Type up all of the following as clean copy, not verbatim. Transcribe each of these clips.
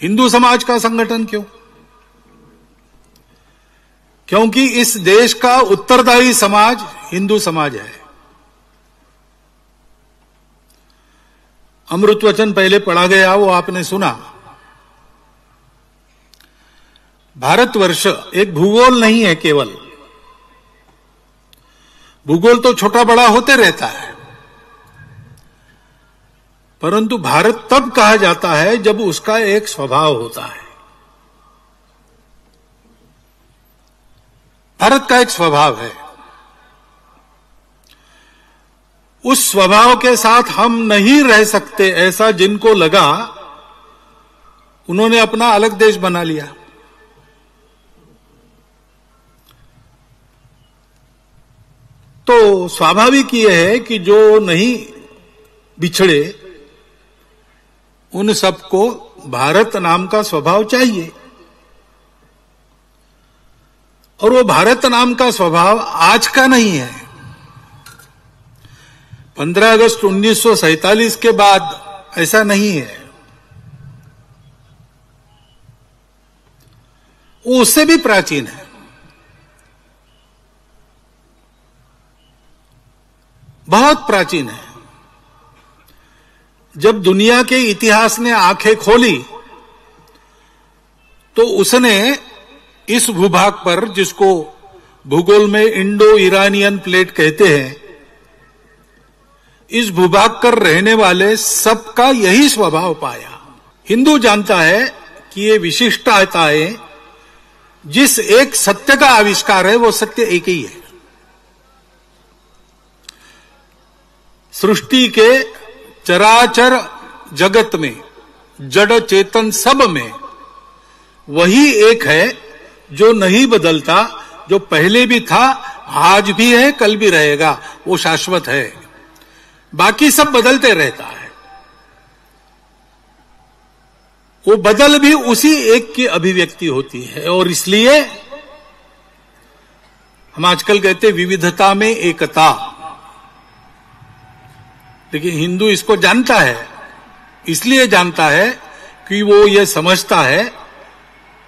हिंदू समाज का संगठन क्यों? क्योंकि इस देश का उत्तरदायी समाज हिंदू समाज है। अमृत वचन पहले पढ़ा गया, वो आपने सुना। भारतवर्ष एक भूगोल नहीं है केवल। भूगोल तो छोटा बड़ा होते रहता है, परंतु भारत तब कहा जाता है जब उसका एक स्वभाव होता है। भारत का एक स्वभाव है। उस स्वभाव के साथ हम नहीं रह सकते, ऐसा जिनको लगा उन्होंने अपना अलग देश बना लिया। तो स्वाभाविक यह है कि जो नहीं बिछड़े उन सबको भारत नाम का स्वभाव चाहिए। और वो भारत नाम का स्वभाव आज का नहीं है। 15 अगस्त 1947 के बाद ऐसा नहीं है। वो उससे भी प्राचीन है। बहुत प्राचीन है। जब दुनिया के इतिहास ने आंखें खोली तो उसने इस भूभाग पर, जिसको भूगोल में इंडो ईरानियन प्लेट कहते हैं, इस भूभाग पर रहने वाले सबका यही स्वभाव पाया। हिंदू जानता है कि ये विशिष्टताएं, जिस एक सत्य का आविष्कार है वो सत्य एक ही है। सृष्टि के चराचर जगत में, जड़ चेतन सब में वही एक है जो नहीं बदलता, जो पहले भी था, आज भी है, कल भी रहेगा। वो शाश्वत है। बाकी सब बदलते रहता है। वो बदल भी उसी एक की अभिव्यक्ति होती है। और इसलिए हम आजकल कहते विविधता में एकता, लेकिन हिंदू इसको जानता है। इसलिए जानता है कि वो ये समझता है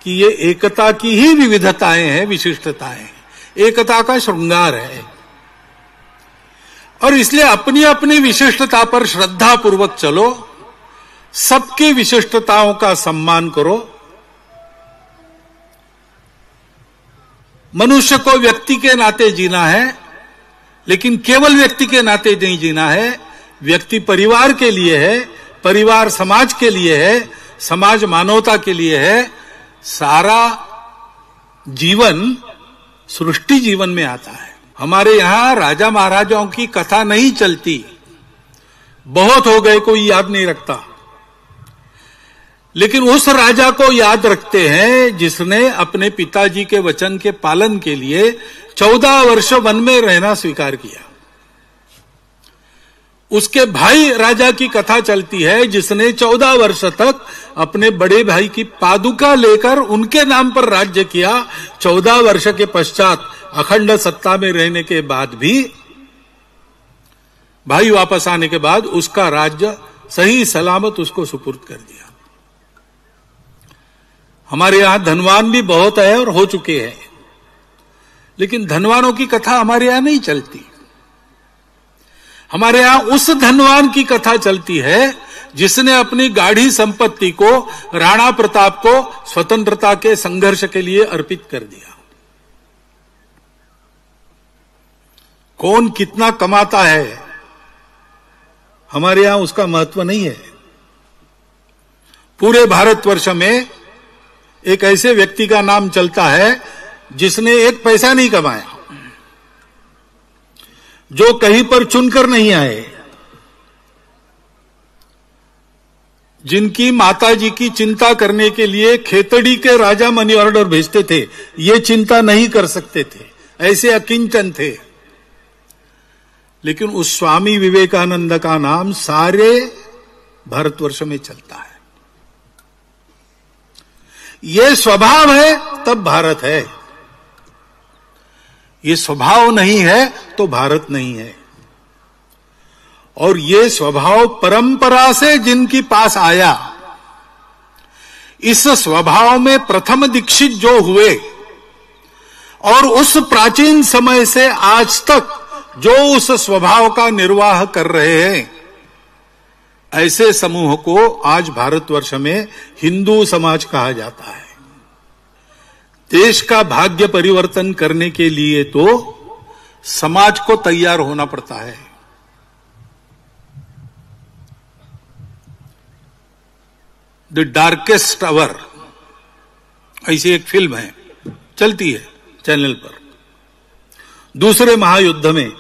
कि ये एकता की ही विविधताएं हैं, विशिष्टताएं, एकता का श्रृंगार है। और इसलिए अपनी अपनी विशिष्टता पर श्रद्धा पूर्वक चलो, सबकी विशिष्टताओं का सम्मान करो। मनुष्य को व्यक्ति के नाते जीना है, लेकिन केवल व्यक्ति के नाते नहीं जीना है। व्यक्ति परिवार के लिए है, परिवार समाज के लिए है, समाज मानवता के लिए है। सारा जीवन सृष्टि जीवन में आता है। हमारे यहां राजा महाराजाओं की कथा नहीं चलती, बहुत हो गए, कोई याद नहीं रखता। लेकिन उस राजा को याद रखते हैं जिसने अपने पिताजी के वचन के पालन के लिए 14 वर्ष वन में रहना स्वीकार किया। उसके भाई राजा की कथा चलती है जिसने 14 वर्ष तक अपने बड़े भाई की पादुका लेकर उनके नाम पर राज्य किया। 14 वर्ष के पश्चात अखंड सत्ता में रहने के बाद भी, भाई वापस आने के बाद, उसका राज्य सही सलामत उसको सुपुर्द कर दिया। हमारे यहां धनवान भी बहुत है और हो चुके हैं, लेकिन धनवानों की कथा हमारे यहां नहीं चलती। हमारे यहां उस धनवान की कथा चलती है जिसने अपनी गाढ़ी संपत्ति को, राणा प्रताप को, स्वतंत्रता के संघर्ष के लिए अर्पित कर दिया। कौन कितना कमाता है हमारे यहां उसका महत्व नहीं है। पूरे भारतवर्ष में एक ऐसे व्यक्ति का नाम चलता है जिसने एक पैसा नहीं कमाया, जो कहीं पर चुनकर नहीं आए, जिनकी माताजी की चिंता करने के लिए खेतड़ी के राजा मनी ऑर्डर भेजते थे, ये चिंता नहीं कर सकते थे, ऐसे अकिंचन थे। लेकिन उस स्वामी विवेकानंद का नाम सारे भारतवर्ष में चलता है। ये स्वभाव है तब भारत है। ये स्वभाव नहीं है तो भारत नहीं है। और ये स्वभाव परंपरा से जिनके पास आया, इस स्वभाव में प्रथम दीक्षित जो हुए और उस प्राचीन समय से आज तक जो उस स्वभाव का निर्वाह कर रहे हैं, ऐसे समूह को आज भारतवर्ष में हिंदू समाज कहा जाता है। देश का भाग्य परिवर्तन करने के लिए तो समाज को तैयार होना पड़ता है। द डार्केस्ट आवर ऐसी एक फिल्म है, चलती है चैनल पर। दूसरे महायुद्ध में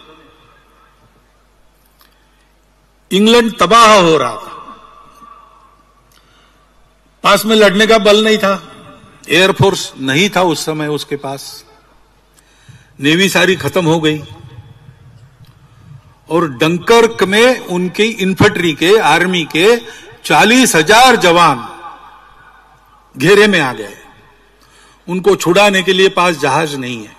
इंग्लैंड तबाह हो रहा था, पास में लड़ने का बल नहीं था, एयरफोर्स नहीं था उस समय उसके पास, नेवी सारी खत्म हो गई और डंकर्क में उनकी इन्फेंट्री के, आर्मी के 40,000 जवान घेरे में आ गए। उनको छुड़ाने के लिए पास जहाज नहीं है।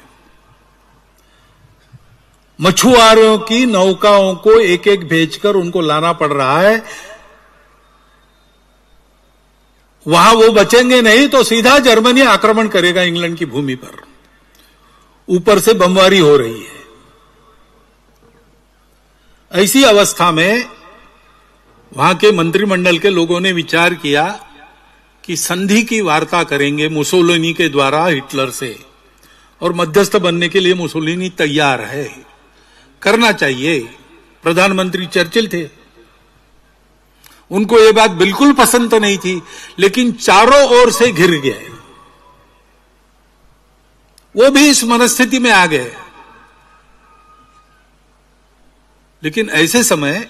मछुआरों की नौकाओं को एक एक भेजकर उनको लाना पड़ रहा है। वहां वो बचेंगे नहीं तो सीधा जर्मनी आक्रमण करेगा इंग्लैंड की भूमि पर। ऊपर से बमबारी हो रही है। ऐसी अवस्था में वहां के मंत्रिमंडल के लोगों ने विचार किया कि संधि की वार्ता करेंगे मुसोलिनी के द्वारा हिटलर से, और मध्यस्थ बनने के लिए मुसोलिनी तैयार है, करना चाहिए। प्रधानमंत्री चर्चिल थे, उनको ये बात बिल्कुल पसंद तो नहीं थी, लेकिन चारों ओर से घिर गए। वो भी इस मनस्थिति में आ गए। लेकिन ऐसे समय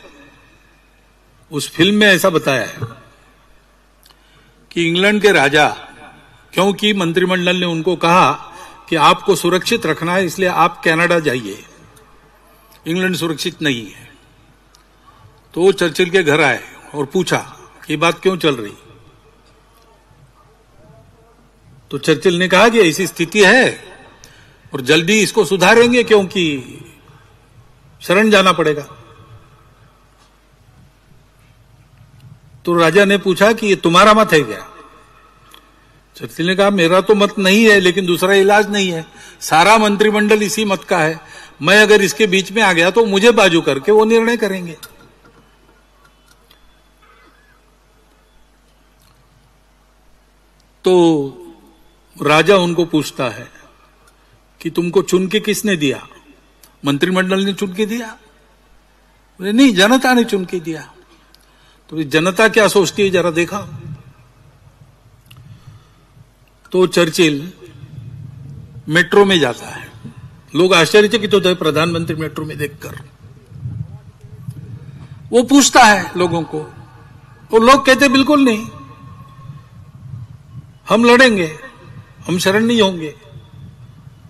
उस फिल्म में ऐसा बताया है कि इंग्लैंड के राजा, क्योंकि मंत्रिमंडल ने उनको कहा कि आपको सुरक्षित रखना है इसलिए आप कनाडा जाइए, इंग्लैंड सुरक्षित नहीं है, तो वो चर्चिल के घर आए और पूछा कि बात क्यों चल रही। तो चर्चिल ने कहा कि ऐसी स्थिति है और जल्दी इसको सुधारेंगे क्योंकि शरण जाना पड़ेगा। तो राजा ने पूछा कि ये तुम्हारा मत है क्या? चर्चिल ने कहा मेरा तो मत नहीं है, लेकिन दूसरा इलाज नहीं है, सारा मंत्रिमंडल इसी मत का है, मैं अगर इसके बीच में आ गया तो मुझे बाजू करके वो निर्णय करेंगे। तो राजा उनको पूछता है कि तुमको चुन के किसने दिया? मंत्रिमंडल ने चुन के दिया? नहीं, जनता ने चुन के दिया। तो जनता क्या सोचती है जरा देखा। तो चर्चिल मेट्रो में जाता है, लोग आश्चर्यचकित होते हैं प्रधानमंत्री मेट्रो में देखकर। वो पूछता है लोगों को, वो लोग कहते बिल्कुल नहीं, हम लड़ेंगे, हम शरण नहीं होंगे,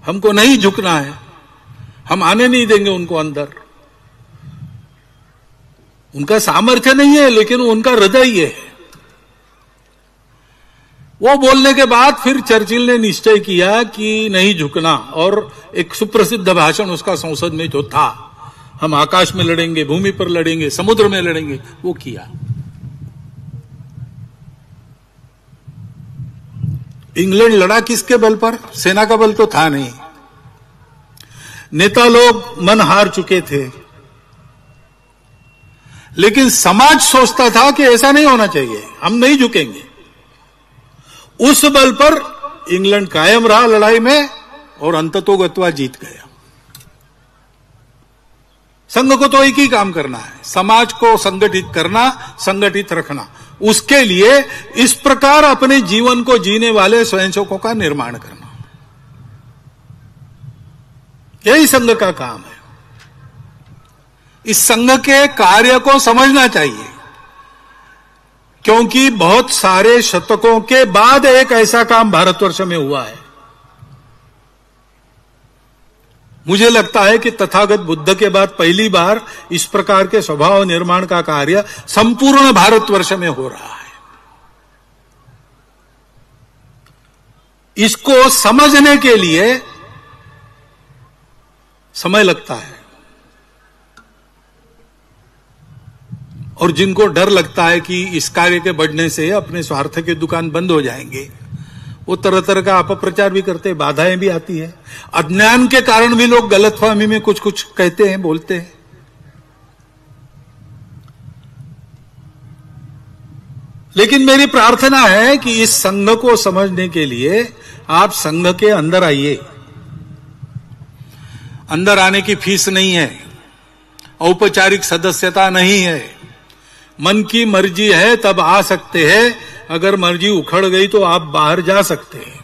हमको नहीं झुकना है, हम आने नहीं देंगे उनको अंदर। उनका सामर्थ्य नहीं है, लेकिन उनका हृदय ये है। वो बोलने के बाद फिर चर्चिल ने निश्चय किया कि नहीं झुकना, और एक सुप्रसिद्ध भाषण उसका संसद में जो था, हम आकाश में लड़ेंगे, भूमि पर लड़ेंगे, समुद्र में लड़ेंगे, वो किया। इंग्लैंड लड़ा किसके बल पर? सेना का बल तो था नहीं। नेता लोग मन हार चुके थे, लेकिन समाज सोचता था कि ऐसा नहीं होना चाहिए, हम नहीं झुकेंगे। उस बल पर इंग्लैंड कायम रहा लड़ाई में और अंततोगत्वा जीत गया। संघ को तो एक ही काम करना है, समाज को संगठित करना, संगठित रखना। उसके लिए इस प्रकार अपने जीवन को जीने वाले स्वयंसेवकों का निर्माण करना, यही संघ का काम है। इस संघ के कार्य को समझना चाहिए, क्योंकि बहुत सारे शतकों के बाद एक ऐसा काम भारतवर्ष में हुआ है। मुझे लगता है कि तथागत बुद्ध के बाद पहली बार इस प्रकार के स्वभाव निर्माण का कार्य संपूर्ण भारतवर्ष में हो रहा है। इसको समझने के लिए समय लगता है, और जिनको डर लगता है कि इस कार्य के बढ़ने से अपने स्वार्थ के दुकान बंद हो जाएंगे, वो तरह तरह का अपप्रचार भी करते हैं, बाधाएं भी आती है। अज्ञान के कारण भी लोग गलतफहमी में कुछ कुछ कहते हैं, बोलते हैं। लेकिन मेरी प्रार्थना है कि इस संघ को समझने के लिए आप संघ के अंदर आइए। अंदर आने की फीस नहीं है, औपचारिक सदस्यता नहीं है, मन की मर्जी है तब आ सकते हैं, अगर मर्जी उखड़ गई तो आप बाहर जा सकते हैं।